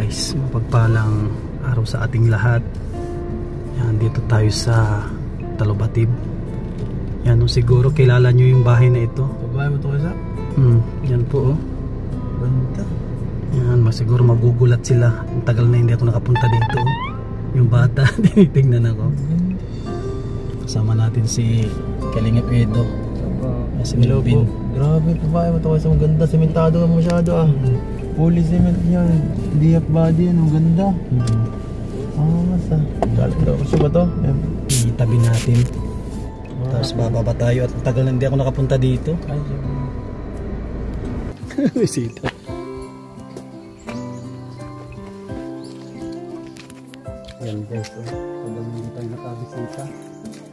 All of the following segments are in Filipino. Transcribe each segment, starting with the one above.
guys, mapagpalang araw sa ating lahat. Yan, dito tayo sa Talubatib. Yan, siguro kilala nyo yung bahay na ito. Babae mo ito kaysa? Yan po oh. Banda. Yan, siguro magugulat sila. Ang tagal na hindi ako nakapunta dito. Yung bata, tinitingnan ako. Kasama natin si Kalingap Edo. Si Melvin. Grabe, babae mo ito kaysa maganda. Sementado ka masyado ah. Fully cement yan. Hindi half body yan. Ang ganda. Masa. Gusto ba ito? Itabi natin. Tapos bababa tayo at tagal na hindi ako nakapunta dito. Ay, Bisita. Yan guys, tagal na hindi tayo nakabisita.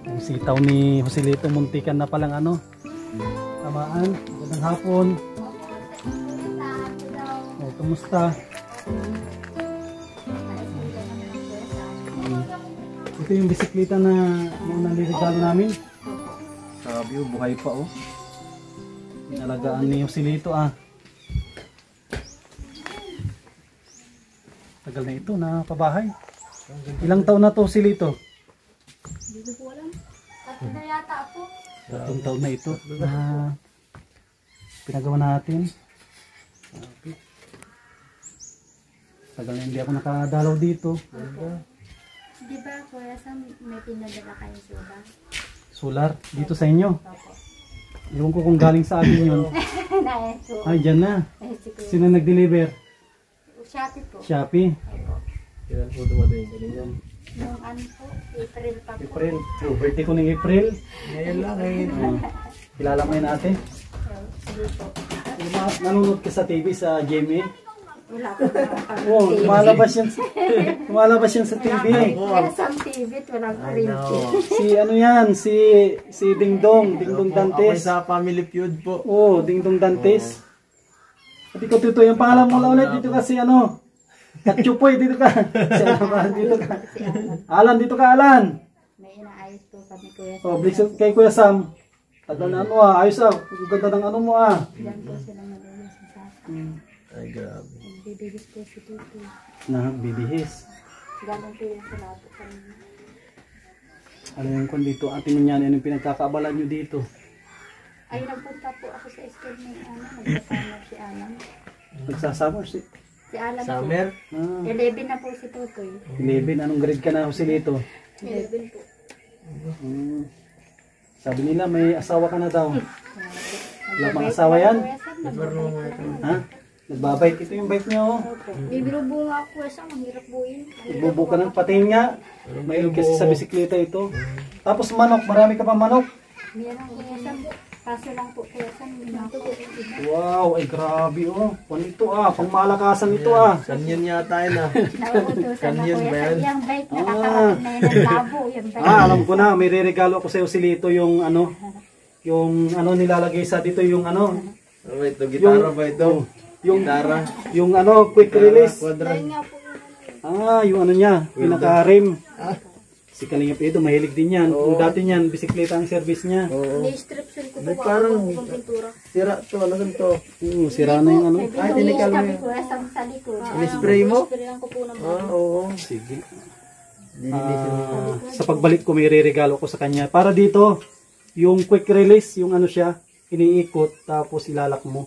Yung sitaw ni Joselito muntikan na palang ano, tamaan. Magandang hapon. Oh, kumusta? Ito yung bisikleta na naliregalo namin. Sabi oh, buhay pa oh. Inalagaan ni Joselito ah. Tagal na ito na pabahay. Ilang taon na to Joselito? Hindi ko po alam. Tatlo na yata ako. 3 taon na ito na pinagawa natin. Tagal na hindi ako nakadalaw dito. Di ba Kuya Sam, may pinadala kayo soda? Solar dito sa inyo. Ewan ko kung galing sa akin yun. Ay, dyan na. Sino nag-deliver? Shopee po. Shopee. kailan po dumating? Kanina? Yung ano po, April pa po. April. Oh, birthday ko ng April. Ngayon lang ngayon. Kilala mo yun ate? Sige po. Nanonood ka sa TV sa GMA? Wala po na. Oh, lumalabas yan sa TV. Kaya sa TV, walang print. Si ano yan, si Ding Dong Ako Dantes. sa Family Feud po. Oh, Ding Dong Dantes. At ikaw Tito, yung pangalan mo lang ulit dito kasi ano? Katsupoy, dito ka. Si ano ba? Dito ka. Alan, dito ka Alan. May inaayos po kami Kuya Sam. Oh, please kay Kuya Sam. Tagal na ano ah, ayos ah. Ganda ng ano mo ah. Diyan po sila mag-ayos sa sasakyan. Ay grabe. Bibigis po si Tuto. Na bibihis. Ganun po yung sinabi kanina. Ano yung kung dito, atin niyan, ano yung pinagkakaabalan nyo dito? Ay, nagpunta po ako sa school ng nagsasama si Alan. Nagsasummer si Si Alan Summer? po. ah, 11 na po si Tutoy. 11, anong grade ka na Joselito? 11 po. Sabi nila may asawa ka na daw. Wala pang asawa yan? Ha? Nagbabike. Ito yung bike niyo. Bibiro bunga ako sa mahirap buuin. Ibubo ka ng patingin nga. May kasi sa bisikleta ito. Tapos manok, marami ka pa manok. Meron ko Sam. Kaso lang po Kuya Sam. Wow, ay grabe oh. Kung ito ah, pangmalakasan ito ah. Kanyan yata yun ah. Nauutosan na Kanyan Kuya ba yan? Sam. Yung bike na kakarating na yun ng labo. Yung bike. Alam ko na, may re-regalo ko sa Joselito yung ano nilalagay sa dito yung ano, Ano ba ito? Gitara ba ito? yung Gitara. yung ano, quick release. Quadra. Ayun nga po yun. Yung ano niya, pinaka-rim. Si Kalingap Edo, mahilig din yan. Kung dati niyan, bisikleta ang service niya. Oo. Ni-stripsin ko po May ako parang ng pintura. sira to. Ano ganito? Sira na yung ano. Ay, tinikal mo Sabi yun. Kuya Sam sa likod. Ni-spray mo? Sprayan ko po ng Oo. Sige. Lilinisin mo. Sa pagbalik ko, may re-regalo ko sa kanya. Para dito, yung quick release, yung ano siya, iniikot, tapos ilalak mo.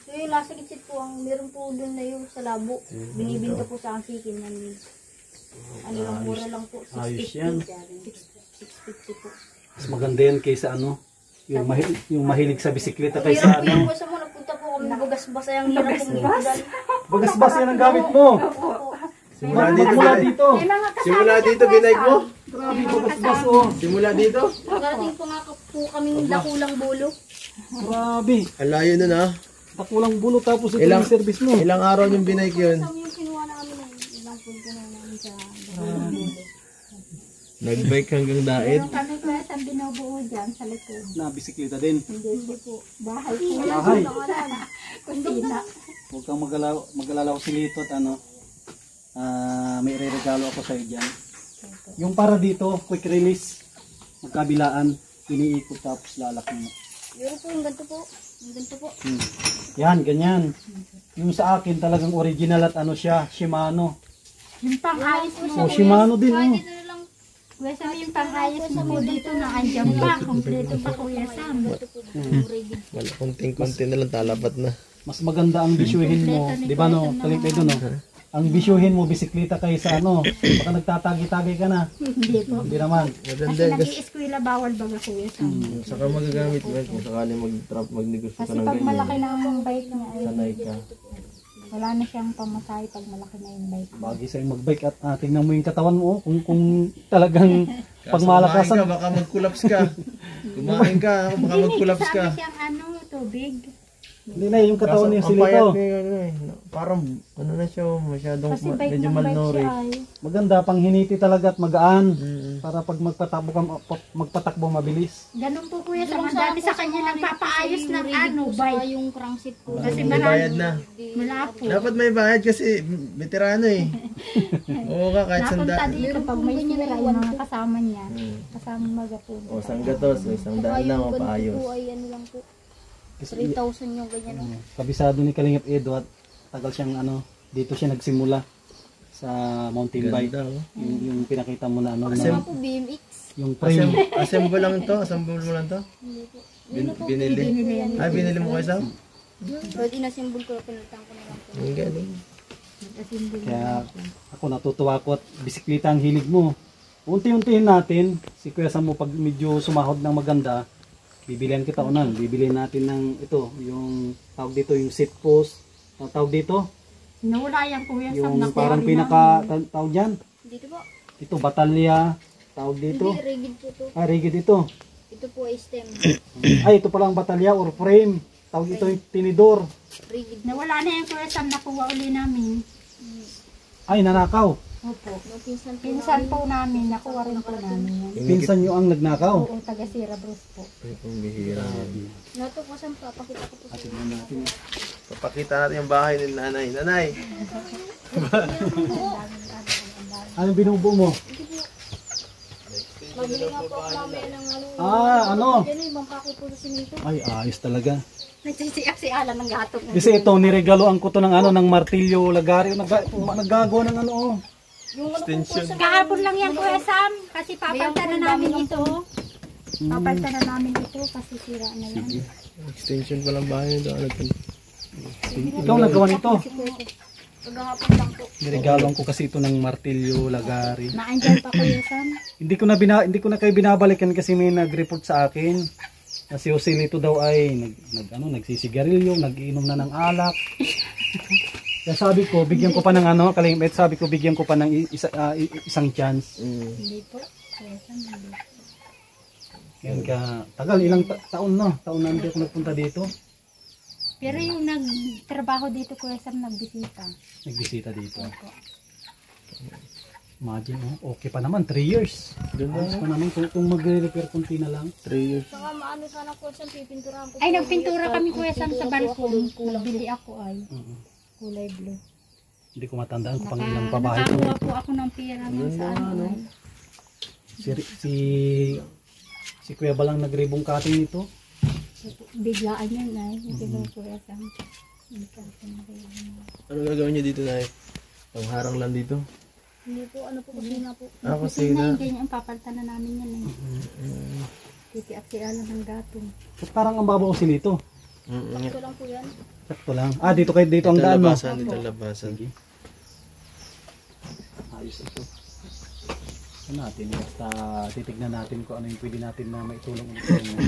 So yung nasa gitsit po, ang meron po doon na yung sa labo. Binibinta po sa antikin ng ano lang, mura lang po. Ayos yan. 650 po. Mas maganda yan kaysa ano, yung mahilig sa bisikleta Hirap kaysa po yung ano. kusa mo, nagpunta po kami ng bagas-bas ay ang hirap po. Bagas-bas yan ang gamit mo. Simula dito. Magmula dito. May mga kasama Simula siya, dito, Kuya binay mo? Sam. Grabe, bagas-bas oh. Simula dito? Nagarating po nga po kaming dakulang bulo. Grabe. Ang layo nun ah. Takulang bulo tapos ito Ilang- yung service mo. Ilang araw yung binike yun? Sam yung kinuha namin ng ilang punto na namin sa Nagbike hanggang daet. Meron kami Kuya Sam binubuo dyan sa likod. Na bisikleta din. Hindi po. Bahay po. Bahay. Kusina. Huwag kang mag-alala ko si Lito at ano. May re-regalo ako sa iyo dyan. Yung para dito, quick release. Magkabilaan, iniikot tapos lalak mo. Meron po yung ganito po. Yung ganito po. Yan, ganyan. Yung sa akin talagang original at ano siya, Shimano. Yung pang-ayos mo. Oh, Shimano din oh. Kuya Sam, yung pang-ayos mo dito na andyan pa. Kompleto pa Kuya Sam. Wala, konting-konti na lang, talapat na. Mas maganda ang bisyuhin mo, di ba no? Kalipedo no? Ang bisyuhin mo, bisikleta kaysa ano, baka nagtatagi-tagi ka na. Hindi po. Hindi naman. Maganda Kasi kasi. nag-i-eskwela bawal baga Kuya Sam. Saka magagamit mo kung sakali magnegosyo Kasi ka ng pag ganyan. malaki na ang bike niya, ay Sanay ka. wala na siyang pamasahe pag malaki na yung bike. Bagay sa'yo mag-bike at tingnan mo yung katawan mo, oh, kung talagang Kumain pagmalakasan. ka, baka mag-collapse ka. Kumain ka, baka mag-collapse ka. Sabi siyang ano, tubig. Hindi na yung katawan niya Ang silito. payat niya, ano eh. Parang, ano na siya, masyadong Kasi bike medyo ng bike malnourished. siya ay. Maganda, pang hiniti talaga at magaan. Mm. Para pag magpatakbo mabilis. Ganun po Kuya Sam. Ang dami sa kanya nagpapaayos ng ano, Saka bike. yung crankset po. Kasi May bayad na. Malapo. Dapat may bayad kasi veterano eh. Oo ka, kahit Napunta sanda. dito pag may sira yung mga kasama niya. Kasama mga po. O, sanggatos, o, isang daan lang o paayos. Po ay ano lang po. 3,000 yung ganyan. Kabisado ni Kalingap Edo at tagal siyang ano, dito siya nagsimula sa mountain bike. Ganda, oh. Yung pinakita mo na ano, Saka na, po BMX. yung frame. Assemble lang to, assemble mo lang to. Binili. Ay, binili mo kayo sa? Pwede inasimbol ko, pinalitan ko na lang po. Ang galing. Kaya ako natutuwa ko at bisikleta ang hilig mo. Unti-untihin natin, si Kuya Sam mo pag medyo sumahod ng maganda, bibilihan kita unan. Bibilihan natin ng ito, yung tawag dito, yung seat post. Tawag dito, Nawala yan Kuya Sam. yung parang pinaka tawag dyan. Dito po. Ito, batalya. Tawag dito. Hindi, rigid po to. Ah, rigid ito. Ito po ay stem. Ay, ito palang batalya or frame. Tawag ito yung tinidor. Rigid. Nawala na yung Kuya Sam. Nakuha uli namin. Ay, nanakaw. Opo. Nung pinsan po Pinsan po namin. Nakuha rin po namin yan. Pinsan nyo ang nagnakaw. Oo, taga Sierra Bruce po. Ay, kung bihira. natuklasan pa, pakita ko po sa Tignan natin. Papakita natin yung bahay ni nanay. Nanay! Anong binubuo mo? Mabili nga po ako mamaya ng ano. Ah, ano? Yan yung ibang pako po sa simento. Ay, ayos talaga. Nagsisiyak si Alan ng gato. Kasi ito, niregaloan ko to ng ano, ng martilyo, lagari. Naggagawa ng ano, oh. Yung ano po po sa Kahapon lang yan Kuya Sam. Kasi papalitan na namin ito. Papalitan na namin ito kasi sira na yan. Extension pa lang bahay nito. Ano to? Ikaw nagawa nito. paghahapon lang po. Niregaloan ko kasi ito ng martilyo, lagari. Naandyan pa Kuya Sam. Hindi ko na kayo binabalikan kasi may nag-report sa akin. Na si Joselito daw ay nagsisigarilyo, nag-iinom na ng alak. Kaya sabi ko, bigyan ko pa ng ano, Kalingap, sabi ko bigyan ko pa ng isang chance. Hindi po. Kuya Sam, hindi. Yan ka, tagal, ilang taon na hindi ako nagpunta dito. Pero yung nagtrabaho dito Kuya Sam, nagbisita. Nagbisita dito. Imagine, oh, okay pa naman, 3 years. Ayos pa naman kung magre-repair kunti na lang. 3 years. Saka maano sana po siyang pipinturahan ko. Ay, nagpintura kami Kuya Sam sa balkon. Nabili ako ay. Kulay blue. Hindi ko matandaan kung pang ilang pabahay ko. Nakakuha po ako ng pera mo sa ano. Si Kuya Balang nag-ribbon cutting nito. Biglaan yan ay. Hindi ba Kuya Sam? Ano gagawin niyo dito, Nay? Pangharang lang dito? Hindi po, ano po, kusina po. Ah, Kasi kasi na na. yung ganyan, papalitan na namin yan eh. Titiak si Alan ng gatong. Ba't parang ang babaw si nito? Ito lang po yan. Sakto lang. Ah, dito ang daan mo. Dito labasan. Ayos ito. Ano natin, basta titignan natin kung ano yung pwede natin na maitulong ulit sa inyo.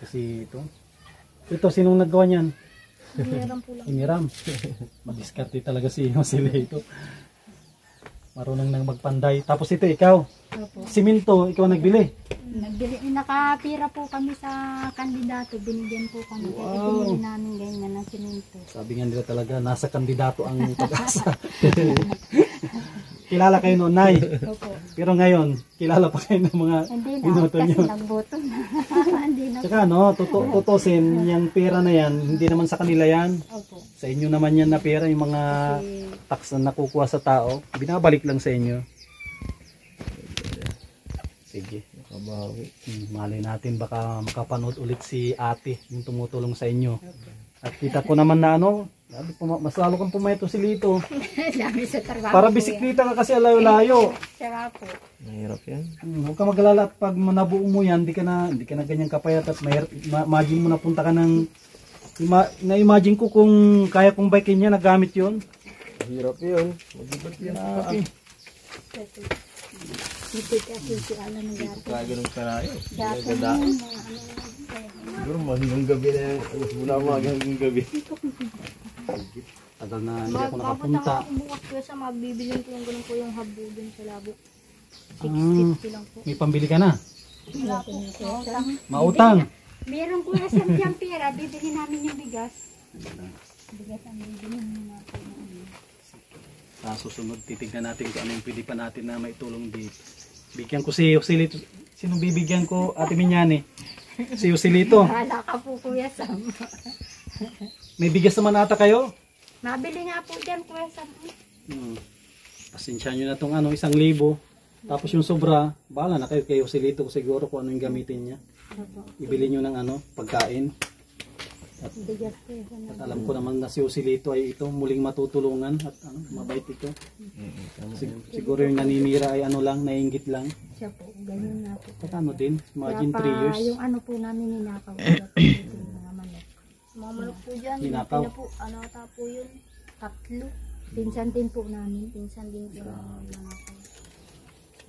Kasi ito sinong naggawa niyan? Hiniram po lang. Iniram. Madiskarte talaga si Josele ito. Marunong nang magpanday. Tapos ito ikaw. Opo. Simento, ikaw nagbili. Nakapira po kami sa kandidato. Binigyan po kami. Kaya ibinili namin ganyan ng simento. Sabi nga nila talaga, nasa kandidato ang pag-asa. Kilala kayo noon, Nay. Opo. Pero ngayon, kilala pa kayo ng mga Hindi na. binoto Kasi nyo. nagboto na. Hindi na. Tsaka no, tutusin, yung pera na yan, hindi naman sa kanila yan. Opo. Sa inyo naman yan na pera, yung mga tax na nakukuha sa tao, binabalik lang sa inyo. Sige. Nakabawi. Malay natin, baka makapanood ulit si ate, yung tumutulong sa inyo. At kita ko naman na ano, Sabi, mas lalo kang pumayat si Lito. Dami sa trabaho. Para bisikleta ka kasi layo-layo. Siya po. Mahirap yan. Huwag ka mag-alala at pag nabuo mo yan, di ka na ganyan kapayat at imagine mo na punta ka ng na-imagine ko kung kaya kong bike niya nagamit yun. Mahirap yun. Mag-ibat yan. Grabe. Dito kasi si Alan ng gato. Kaya ganun karayo. Gato Ganda. yun. Siguro hanggang gabi na yan. Alas mula hanggang gabi. Tagal na hindi ako nakapunta. Ako bukas ko sa mabibilin ko yung ganun po yung habo dun sa labo. 650 Ah. lang po. May pambili ka na. Wala po. Mautang. Mautang. Meron ko na siyang pera, bibili namin yung bigas. Bigas ang bibili natin. Sa susunod, titignan natin kung ano yung pwede pa natin na maitulong dito. Bigyan ko si Joselito. Sinong bibigyan ko? Ate Minyane. Si Joselito. Hala ka po, Kuya Sam. May bigas naman ata kayo? Mabili nga po dyan, Kuya Sam. Pasensya nyo na itong 1,000. Tapos yung sobra, bahala na kayo kay Joselito ko siguro kung ano yung gamitin niya. Ibili nyo ng pagkain. Bigas po yan. At alam ko naman na si Joselito ay ito muling matutulungan at mabait ito. Siguro yung naninira ay lang, naiinggit lang. Siya po, ganyan nga po. At din, imagine Kaya 3 years. yung ano po namin ninakaw. Yung mga manok. Mga manok po dyan. Ninakaw. Po, ano ata po yun? 3. Pinsan din po namin. Pinsan din po ng nanakaw.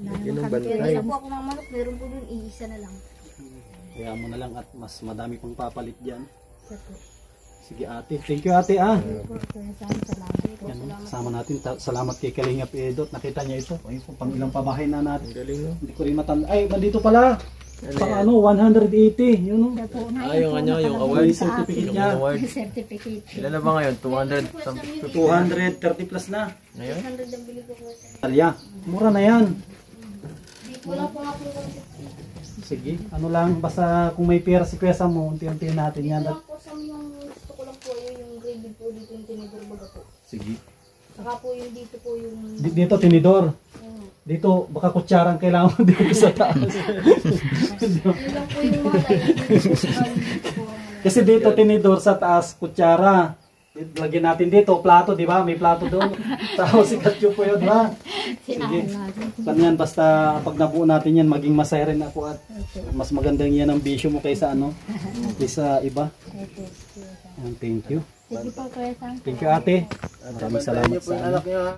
Yun ang Kaya bantay. isa po ako mga manok, meron po dun, iisa na lang. Kaya mo na lang at mas madami pang papalit dyan. Siya po. Sige ate, thank you ate Po, Kuya Sam, salamat po. Yan, kasama natin, salamat kay Kalingap Edot. Nakita niya ito. Ay, pang ilang pabahay na natin. Ang galing no? Hindi ko rin matanda. Ay, nandito pala. Pang 180. Yun Siya po, yung ano, yung May award. certificate Yung niya. award. certificate. Ilan na ba ngayon? 200 something. 230 plus na. Ngayon? 100 ang bili ko po. Talya, mura na yan. Wala po nga po kami. Sige, ano lang, basta kung may pera si Kuya Sam mo, unti-unti natin yan. Ito lang po sa yung gusto ko lang po yung gravy po dito yung tinidor baga po. Sige. Saka po yung dito po yung... Dito, tinidor. Yung, Dito, baka kutsarang kailangan mo dito sa taas. yun lang po yung malay. Dito po ang Kasi dito, tinidor sa taas, kutsara. Lagyan natin dito, plato, di ba? May plato doon. Tapos sikat yung po yun, di ba? Sige. Kanyan, basta pag nabuo natin yan, maging masaya rin ako at mas magandang yan ang bisyo mo kaysa kaysa iba. Thank you. Sige po, Kuya Sam. Thank you ate. Maraming salamat Bantayan niyo po sa yung anak niyo ha.